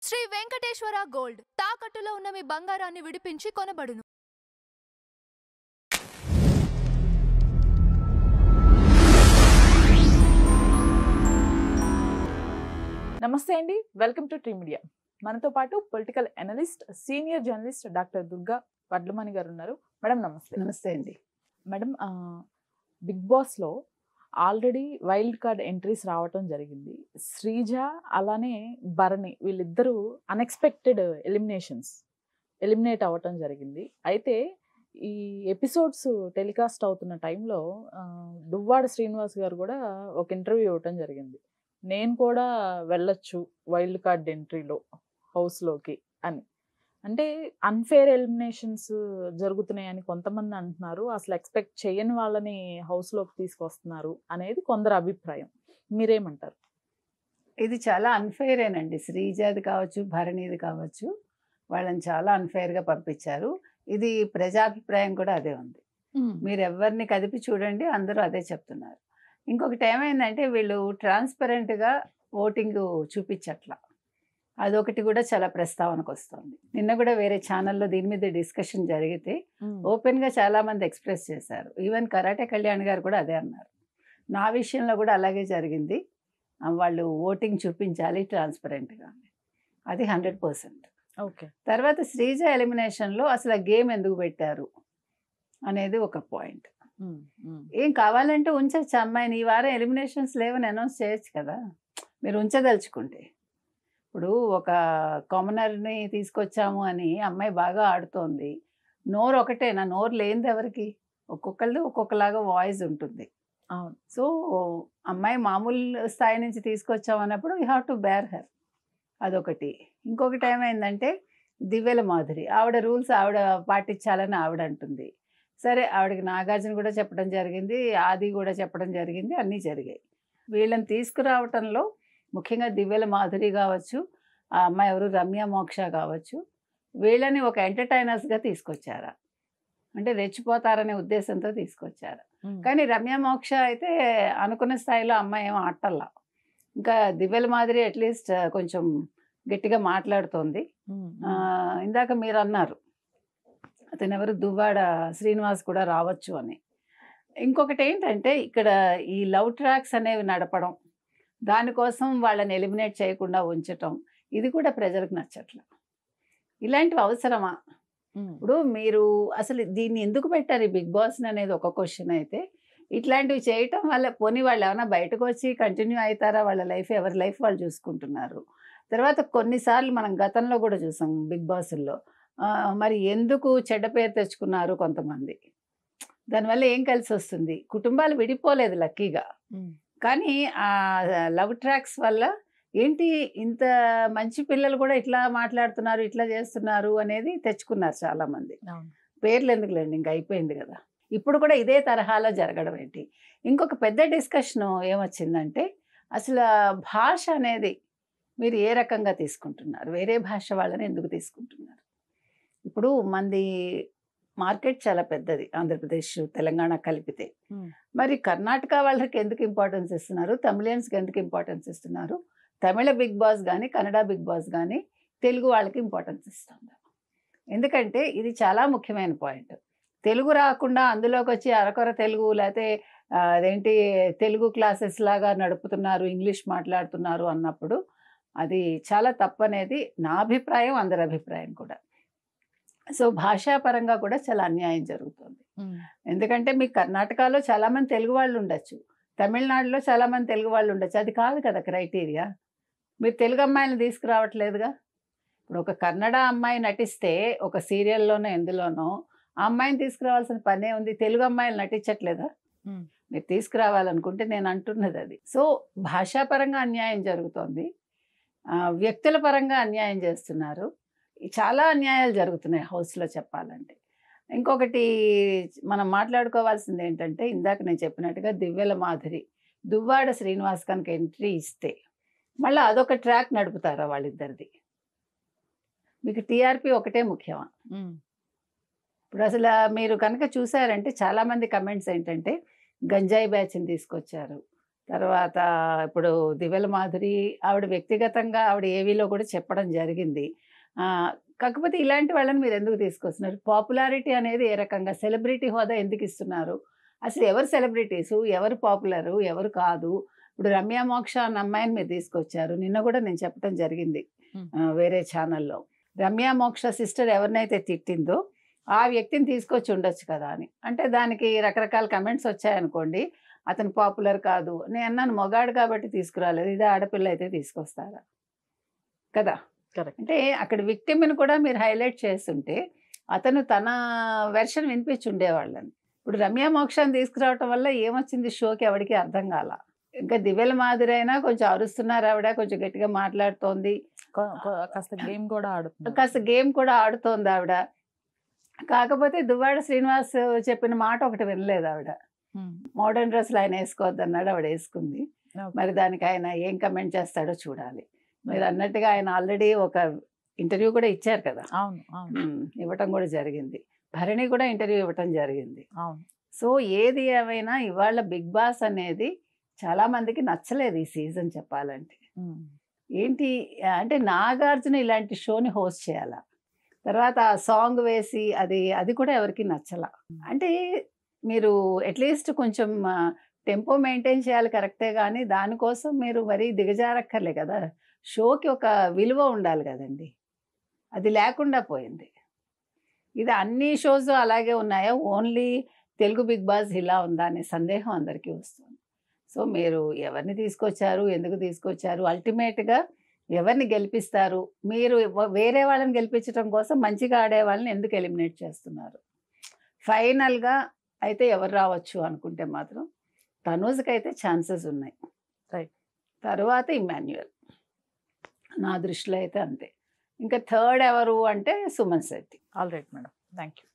Shri Venkateswara gold తాకట్టులో ఉన్న మీ బంగారాన్ని విడిపించి కొనబడును. నమస్తే అండి, వెల్కమ్ టు ట్రీ మీడియా. మనతో పాటు political analyst, senior journalist doctor Durga Vadlamani గారు ఉన్నారు. మేడం నమస్తే. నమస్తే అండి. మేడం, బిగ్ బాస్లో ఆల్రెడీ వైల్డ్ కార్డ్ ఎంట్రీస్ రావటం జరిగింది. శ్రీజ అలానే భరణి వీళ్ళిద్దరూ అన్ఎక్స్పెక్టెడ్ ఎలిమినేట్ అవ్వటం జరిగింది. అయితే ఈ ఎపిసోడ్స్ టెలికాస్ట్ అవుతున్న టైంలో దువ్వాడ శ్రీనివాస్ గారు కూడా ఒక ఇంటర్వ్యూ ఇవ్వటం జరిగింది. నేను కూడా వెళ్ళొచ్చు వైల్డ్ కార్డ్ ఎంట్రీలో హౌస్లోకి అని. అంటే అన్ఫేర్ ఎలిమినేషన్స్ జరుగుతున్నాయని కొంతమంది అంటున్నారు. అసలు ఎక్స్పెక్ట్ చేయని వాళ్ళని హౌస్లోకి తీసుకొస్తున్నారు అనేది కొందరు అభిప్రాయం. మీరేమంటారు? ఇది చాలా అన్ఫెయిరేనండి. శ్రీజాది కావచ్చు, భరణిది కావచ్చు, వాళ్ళని చాలా అన్ఫెయిర్గా పంపించారు. ఇది ప్రజాభిప్రాయం కూడా అదే ఉంది. మీరు ఎవరిని కదిపి చూడండి, అందరూ అదే చెప్తున్నారు. ఇంకొకటి ఏమైందంటే వీళ్ళు ట్రాన్స్పరెంట్గా ఓటింగ్ చూపించట్లా. అదొకటి కూడా చాలా ప్రస్తావనకు వస్తుంది. నిన్న కూడా వేరే ఛానల్లో దీని మీద డిస్కషన్ జరిగితే ఓపెన్గా చాలామంది ఎక్స్ప్రెస్ చేశారు. ఈవెన్ కరాటే కళ్యాణ్ గారు కూడా అదే అన్నారు. నా విషయంలో కూడా అలాగే జరిగింది. వాళ్ళు ఓటింగ్ చూపించాలి ట్రాన్స్పరెంట్గా, అది 100%. ఓకే. తర్వాత శ్రీజ ఎలిమినేషన్లో అసలు గేమ్ ఎందుకు పెట్టారు అనేది ఒక పాయింట్. ఏం కావాలంటే ఉంచచ్చు అమ్మాయిని. ఈ వారం ఎలిమినేషన్స్ లేవని అనౌన్స్ చేయొచ్చు కదా మీరు ఉంచదలుచుకుంటే. ఇప్పుడు ఒక కామనర్ని తీసుకొచ్చాము అని అమ్మాయి బాగా ఆడుతోంది. నోరు ఒకటేనా? నోరు లేనిది ఎవరికి? ఒక్కొక్కళ్ళు ఒక్కొక్కలాగా వాయిస్ ఉంటుంది. అవును. సో అమ్మాయి మామూలు స్థాయి నుంచి తీసుకొచ్చాము అన్నప్పుడు you have to bear her. అదొకటి. ఇంకొకటి ఏమైందంటే దివ్యల మాధురి, ఆవిడ రూల్స్ ఆవిడ పాటించాలని ఆవిడ అంటుంది. సరే, ఆవిడకి నాగార్జున కూడా చెప్పడం జరిగింది, ఆది కూడా చెప్పడం జరిగింది, అన్నీ జరిగాయి. వీళ్ళని తీసుకురావటంలో ముఖ్యంగా దివ్యల మాధురి కావచ్చు, ఆ అమ్మాయి ఎవరు రమ్య మోక్ష కావచ్చు, వీళ్ళని ఒక ఎంటర్టైనర్స్గా తీసుకొచ్చారా అంటే రెచ్చిపోతారనే ఉద్దేశంతో తీసుకొచ్చారు. కానీ రమ్య మోక్ష అయితే అనుకున్న స్థాయిలో అమ్మాయి ఏమో ఆటల్లా. ఇంకా దివ్యల మాధురి అట్లీస్ట్ కొంచెం గట్టిగా మాట్లాడుతోంది. ఇందాక మీరు అన్నారు అతను ఎవరు, దువ్వాడ శ్రీనివాస్ కూడా రావచ్చు అని. ఇంకొకటి ఏంటంటే ఇక్కడ ఈ లవ్ ట్రాక్స్ అనేవి నడపడం, దానికోసం వాళ్ళని ఎలిమినేట్ చేయకుండా ఉంచటం, ఇది కూడా ప్రజలకు నచ్చట్ల. ఇలాంటివి అవసరమా? ఇప్పుడు మీరు అసలు దీన్ని ఎందుకు పెట్టారు ఈ బిగ్ బాస్ అనేది ఒక క్వశ్చన్ అయితే, ఇట్లాంటివి చేయటం వల్ల పోనీ వాళ్ళు ఏమైనా బయటకు వచ్చి కంటిన్యూ అవుతారా? వాళ్ళ లైఫ్, ఎవరి లైఫ్ వాళ్ళు చూసుకుంటున్నారు. తర్వాత కొన్నిసార్లు మనం గతంలో కూడా చూసాం బిగ్ బాస్ల్లో, మరి ఎందుకు చెడ్డ పేరు తెచ్చుకున్నారు కొంతమంది. దానివల్ల ఏం కలిసి వస్తుంది? కుటుంబాలు విడిపోలేదు లక్కీగా, కానీ ఆ లవ్ ట్రాక్స్ వల్ల ఏంటి ఇంత మంచి పిల్లలు కూడా ఇట్లా మాట్లాడుతున్నారు, ఇట్లా చేస్తున్నారు అనేది తెచ్చుకున్నారు చాలామంది. పేర్లు ఎందుకులేండి, ఇంకా అయిపోయింది కదా. ఇప్పుడు కూడా ఇదే తరహాలో జరగడం ఏంటి? ఇంకొక పెద్ద డిస్కషన్ ఏమొచ్చిందంటే అసలు భాష అనేది మీరు ఏ రకంగా తీసుకుంటున్నారు, వేరే భాష వాళ్ళని ఎందుకు తీసుకుంటున్నారు? ఇప్పుడు మంది మార్కెట్ చాలా పెద్దది, ఆంధ్రప్రదేశ్ తెలంగాణ కలిపితే. మరి కర్ణాటక వాళ్ళకి ఎందుకు ఇంపార్టెన్స్ ఇస్తున్నారు, తమిళియన్స్కి ఎందుకు ఇంపార్టెన్స్ ఇస్తున్నారు? తమిళ బిగ్ బాస్ కానీ కన్నడ బిగ్ బాస్ కానీ తెలుగు వాళ్ళకి ఇంపార్టెన్స్ ఇస్తున్నారు. ఎందుకంటే ఇది చాలా ముఖ్యమైన పాయింట్. తెలుగు రాకుండా అందులోకి వచ్చి అరకొర తెలుగు, లేకపోతే అదేంటి తెలుగు క్లాసెస్ లాగా నడుపుతున్నారు, ఇంగ్లీష్ మాట్లాడుతున్నారు అన్నప్పుడు అది చాలా తప్పనేది నా అభిప్రాయం, అందరి అభిప్రాయం కూడా. సో భాషాపరంగా కూడా చాలా అన్యాయం జరుగుతుంది. ఎందుకంటే మీకు కర్ణాటకలో చాలామంది తెలుగు వాళ్ళు ఉండొచ్చు, తమిళనాడులో చాలామంది తెలుగు వాళ్ళు ఉండొచ్చు. అది కాదు కదా క్రైటీరియా. మీరు తెలుగు అమ్మాయిని తీసుకురావట్లేదుగా. ఇప్పుడు ఒక కన్నడ అమ్మాయి నటిస్తే ఒక సీరియల్లోనో ఎందులోనో ఆ అమ్మాయిని తీసుకురావాల్సిన పనే ఉంది. తెలుగు అమ్మాయిలు నటించట్లేదా? మీరు తీసుకురావాలనుకుంటే నేను అంటున్నది అది. సో భాషాపరంగా అన్యాయం జరుగుతోంది, వ్యక్తుల పరంగా అన్యాయం చేస్తున్నారు. చాలా అన్యాయాలు జరుగుతున్నాయి హౌస్లో చెప్పాలంటే. ఇంకొకటి మనం మాట్లాడుకోవాల్సింది ఏంటంటే, ఇందాక నేను చెప్పినట్టుగా దివ్యల మాధురి, దువ్వాడ శ్రీనివాస్ కనుక ఎంట్రీ ఇస్తే మళ్ళీ అదొక ట్రాక్ నడుపుతారా వాళ్ళిద్దరిది? మీకు టీఆర్పీ ఒకటే ముఖ్యమా? ఇప్పుడు అసలు మీరు కనుక చూసారంటే చాలామంది కమెంట్స్ ఏంటంటే గంజాయి బ్యాచ్ని తీసుకొచ్చారు, తర్వాత ఇప్పుడు దివ్యల మాధురి ఆవిడ వ్యక్తిగతంగా ఆవిడ ఏవీలో కూడా చెప్పడం జరిగింది. కాకపోతే ఇలాంటి వాళ్ళని మీరు ఎందుకు తీసుకొస్తున్నారు? పాపులారిటీ అనేది ఏ రకంగా, సెలబ్రిటీ హోదా ఎందుకు ఇస్తున్నారు? అసలు ఎవరు సెలబ్రిటీసు, ఎవరు పాపులరు, ఎవరు కాదు? ఇప్పుడు రమ్య మోక్ష అన్న అమ్మాయిని మీరు తీసుకొచ్చారు. నిన్న కూడా నేను చెప్పడం జరిగింది వేరే ఛానల్లో. రమ్య మోక్ష సిస్టర్ ఎవరినైతే తిట్టిందో ఆ వ్యక్తిని తీసుకొచ్చి ఉండొచ్చు కదా అని. అంటే దానికి రకరకాల కమెంట్స్ వచ్చాయనుకోండి, అతను పాపులర్ కాదు. నేను అన్నాను మొగాడు కాబట్టి తీసుకురాలేదు, ఇదే ఆడపిల్ల అయితే తీసుకొస్తారా కదా. కరెక్ట్. అంటే అక్కడ విక్టిమ్ని కూడా మీరు హైలైట్ చేస్తుంటే అతను తన వెర్షన్ వినిపించి ఉండేవాళ్ళని. ఇప్పుడు రమ్య మోక్షాన్ని తీసుకురావటం వల్ల ఏమొచ్చింది షోకి ఎవరికి అర్థం కాల. ఇంకా దివ్యల మాదిరి అయినా కొంచెం అరుస్తున్నారు, ఆవిడ కొంచెం గట్టిగా మాట్లాడుతోంది, కాస్త గేమ్ కూడా ఆడుతోంది ఆవిడ. కాకపోతే దువ్వాడ శ్రీనివాస్ చెప్పిన మాట ఒకటి వినలేదు ఆవిడ. మోడర్న్ డ్రెస్లు ఆయన వేసుకోవద్దు అన్నాడు, ఆవిడ వేసుకుంది. మరి దానికి ఆయన ఏం కమెంట్ చేస్తాడో చూడాలి. మీరు అన్నట్టుగా ఆయన ఆల్రెడీ ఒక ఇంటర్వ్యూ కూడా ఇచ్చారు కదా. ఇవ్వటం కూడా జరిగింది. భరణి కూడా ఇంటర్వ్యూ ఇవ్వటం జరిగింది. సో ఏది ఏమైనా ఇవాళ బిగ్ బాస్ అనేది చాలా మందికి నచ్చలేదు ఈ సీజన్ చెప్పాలంటే. ఏంటి అంటే నాగార్జున ఇలాంటి షోని హోస్ట్ చేయాల, తర్వాత ఆ సాంగ్ వేసి అది కూడా ఎవరికి నచ్చల. అంటే మీరు అట్లీస్ట్ కొంచెం టెంపో మెయింటైన్ చేయాలి కరెక్టే, కానీ దానికోసం మీరు మరీ దిగజారక్కర్లే కదా. షోకి ఒక విలువ ఉండాలి కదండి, అది లేకుండా పోయింది. ఇది అన్ని షోస్ అలాగే ఉన్నాయా, ఓన్లీ తెలుగు బిగ్ బాస్ ఇలా ఉందా అనే సందేహం అందరికీ వస్తుంది. సో మీరు ఎవరిని తీసుకొచ్చారు, ఎందుకు తీసుకొచ్చారు, అల్టిమేట్గా ఎవరిని గెలిపిస్తారు? మీరు వేరే వాళ్ళని గెలిపించడం కోసం మంచిగా ఆడే వాళ్ళని ఎందుకు ఎలిమినేట్ చేస్తున్నారు? ఫైనల్గా అయితే ఎవరు రావచ్చు అనుకుంటే మాత్రం తనూజ్కి అయితే ఛాన్సెస్ ఉన్నాయి. రైట్. తర్వాత ఇమ్మాన్యుయల్ నా దృష్టిలో అయితే అంతే. ఇంకా థర్డ్ ఎవరు అంటే Suman Shetty. All right madam, thank you.